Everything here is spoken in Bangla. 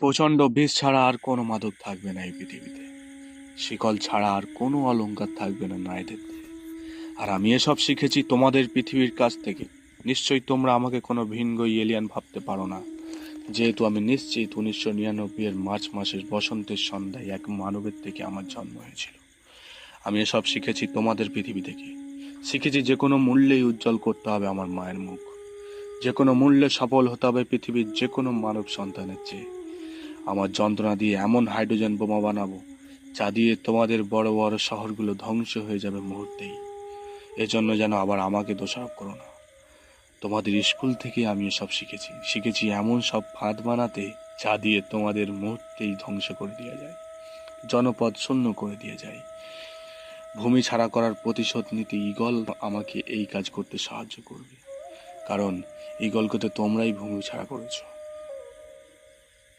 প্রচণ্ড বিষ ছাড়া আর কোনো মাদক থাকবে না এই পৃথিবীতে। শিকল ছাড়া আর কোনো অলংকার থাকবে না নারীদের দেহে। আর আমি এসব শিখেছি তোমাদের পৃথিবীর কাছ থেকে। নিশ্চয়ই তোমরা আমাকে কোনো ভিনগ এলিয়ান ভাবতে পারো না, যেহেতু আমি নিশ্চিত 1999 মার্চ মাসের বসন্তের সন্ধ্যায় এক মানবের থেকে আমার জন্ম হয়েছিল। আমি এসব শিখেছি তোমাদের পৃথিবী থেকে। শিখেছি যে কোনো মূল্যেই উজ্জ্বল করতে হবে আমার মায়ের মুখ, যে কোনো মূল্যে সফল হতে হবে পৃথিবীর যে কোনো মানব সন্তানের চেয়ে। আমার যন্ত্রণা দিয়ে এমন হাইড্রোজেন বোমা বানাবো যা দিয়ে তোমাদের বড় বড় শহরগুলো ধ্বংস হয়ে যাবে মুহূর্তেই। এজন্য যেন আবার আমাকে দোষারোপ করো না। তোমাদের স্কুল থেকে আমি এসব শিখেছি এমন সব ফাঁদ বানাতে যা দিয়ে তোমাদের মুহূর্তেই ধ্বংস করে দেওয়া যায়, জনপদ শূন্য করে দিয়ে যায়। ভূমি ছাড়া করার প্রতিশোধ নিতে ঈগল আমাকে এই কাজ করতে সাহায্য করবে, কারণ ঈগলকে তো তোমরাই ভূমি ছাড়া করেছো।